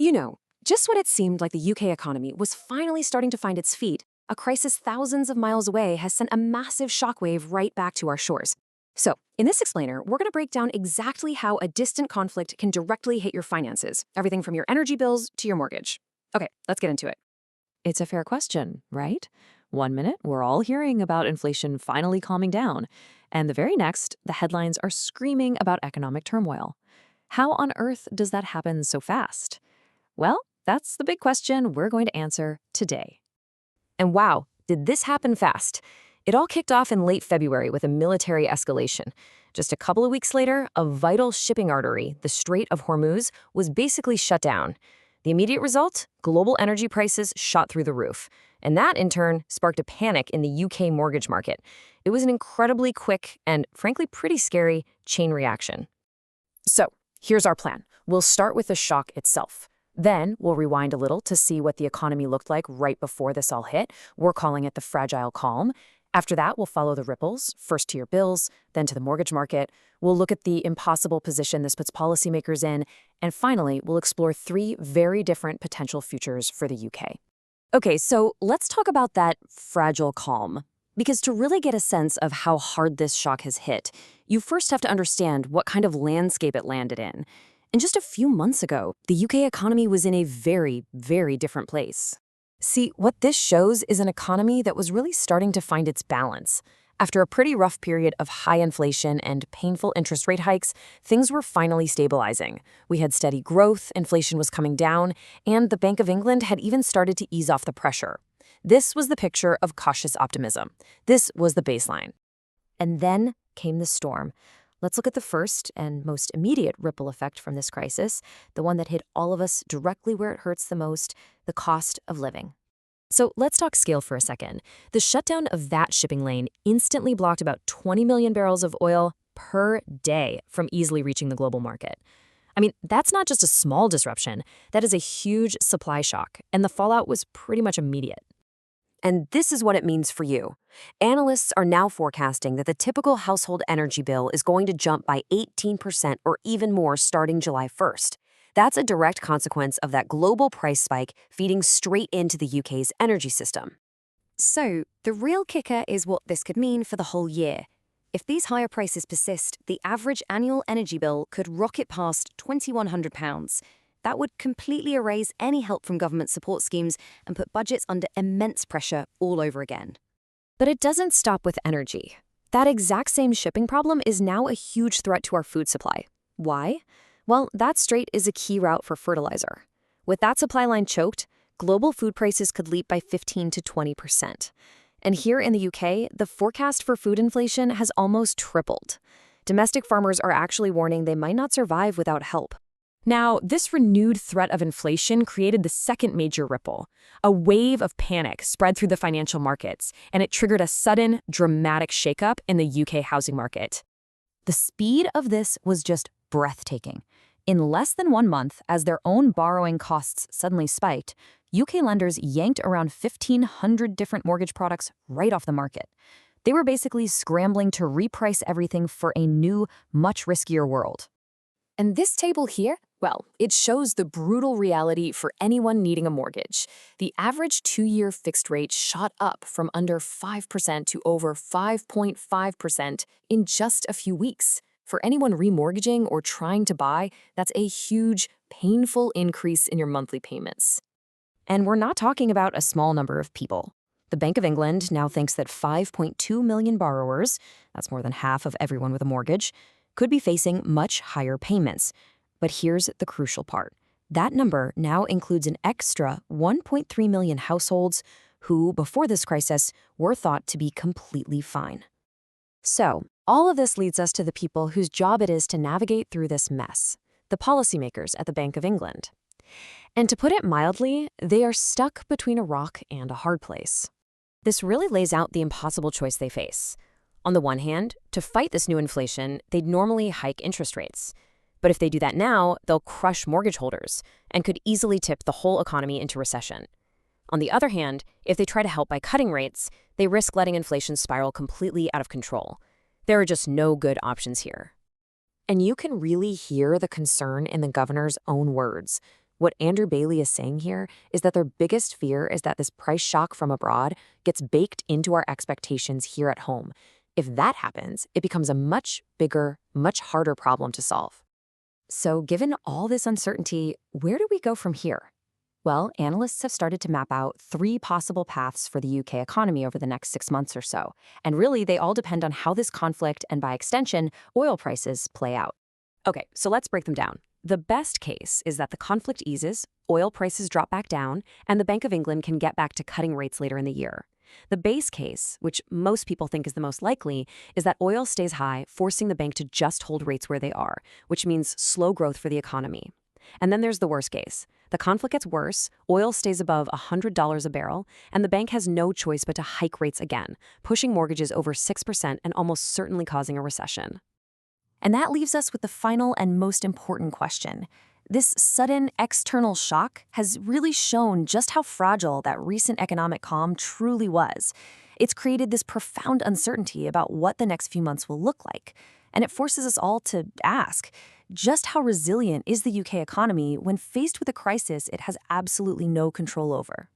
You know, just when it seemed like the UK economy was finally starting to find its feet, a crisis thousands of miles away has sent a massive shockwave right back to our shores. So, in this explainer, we're going to break down exactly how a distant conflict can directly hit your finances, everything from your energy bills to your mortgage. Okay, let's get into it. It's a fair question, right? One minute, we're all hearing about inflation finally calming down, and the very next, the headlines are screaming about economic turmoil. How on earth does that happen so fast? Well, that's the big question we're going to answer today. And wow, did this happen fast? It all kicked off in late February with a military escalation. Just a couple of weeks later, a vital shipping artery, the Strait of Hormuz, was basically shut down. The immediate result? Global energy prices shot through the roof. And that, in turn, sparked a panic in the UK mortgage market. It was an incredibly quick and, frankly, pretty scary chain reaction. So, here's our plan. We'll start with the shock itself. Then we'll rewind a little to see what the economy looked like right before this all hit. We're calling it the fragile calm. After that, we'll follow the ripples, first to your bills, then to the mortgage market. We'll look at the impossible position this puts policymakers in. And finally, we'll explore three very different potential futures for the UK. Okay, so let's talk about that fragile calm. Because to really get a sense of how hard this shock has hit, you first have to understand what kind of landscape it landed in. And just a few months ago, the UK economy was in a very, very different place. See, what this shows is an economy that was really starting to find its balance. After a pretty rough period of high inflation and painful interest rate hikes, things were finally stabilizing. We had steady growth, inflation was coming down, and the Bank of England had even started to ease off the pressure. This was the picture of cautious optimism. This was the baseline. And then came the storm. Let's look at the first and most immediate ripple effect from this crisis, the one that hit all of us directly where it hurts the most, the cost of living. So let's talk scale for a second. The shutdown of that shipping lane instantly blocked about 20 million barrels of oil per day from easily reaching the global market. I mean, that's not just a small disruption. That is a huge supply shock, and the fallout was pretty much immediate. And this is what it means for you. Analysts are now forecasting that the typical household energy bill is going to jump by 18% or even more starting July 1st. That's a direct consequence of that global price spike feeding straight into the UK's energy system. So, the real kicker is what this could mean for the whole year. If these higher prices persist, the average annual energy bill could rocket past £2,100. That would completely erase any help from government support schemes and put budgets under immense pressure all over again. But it doesn't stop with energy. That exact same shipping problem is now a huge threat to our food supply. Why? Well, that strait is a key route for fertilizer. With that supply line choked, global food prices could leap by 15 to 20%. And here in the UK, the forecast for food inflation has almost tripled. Domestic farmers are actually warning they might not survive without help. Now, this renewed threat of inflation created the second major ripple. A wave of panic spread through the financial markets, and it triggered a sudden, dramatic shakeup in the UK housing market. The speed of this was just breathtaking. In less than 1 month, as their own borrowing costs suddenly spiked, UK lenders yanked around 1,500 different mortgage products right off the market. They were basically scrambling to reprice everything for a new, much riskier world. And this table here, well, it shows the brutal reality for anyone needing a mortgage. The average 2-year fixed rate shot up from under 5% to over 5.5% in just a few weeks. For anyone remortgaging or trying to buy, that's a huge, painful increase in your monthly payments. And we're not talking about a small number of people. The Bank of England now thinks that 5.2 million borrowers, that's more than half of everyone with a mortgage, could be facing much higher payments. But here's the crucial part. That number now includes an extra 1.3 million households who, before this crisis, were thought to be completely fine. So, all of this leads us to the people whose job it is to navigate through this mess, the policymakers at the Bank of England. And to put it mildly, they are stuck between a rock and a hard place. This really lays out the impossible choice they face. On the one hand, to fight this new inflation, they'd normally hike interest rates. But if they do that now, they'll crush mortgage holders and could easily tip the whole economy into recession. On the other hand, if they try to help by cutting rates, they risk letting inflation spiral completely out of control. There are just no good options here. And you can really hear the concern in the governor's own words. What Andrew Bailey is saying here is that their biggest fear is that this price shock from abroad gets baked into our expectations here at home. If that happens, it becomes a much bigger, much harder problem to solve. So, given all this uncertainty, where do we go from here? Well, analysts have started to map out 3 possible paths for the UK economy over the next 6 months or so. And really, they all depend on how this conflict and, by extension, oil prices play out. Okay, so let's break them down. The best case is that the conflict eases, oil prices drop back down, and the Bank of England can get back to cutting rates later in the year. The base case, which most people think is the most likely, is that oil stays high, forcing the bank to just hold rates where they are, which means slow growth for the economy. And then there's the worst case. The conflict gets worse, oil stays above $100 a barrel, and the bank has no choice but to hike rates again, pushing mortgages over 6% and almost certainly causing a recession. And that leaves us with the final and most important question. This sudden external shock has really shown just how fragile that recent economic calm truly was. It's created this profound uncertainty about what the next few months will look like. And it forces us all to ask, just how resilient is the UK economy when faced with a crisis it has absolutely no control over?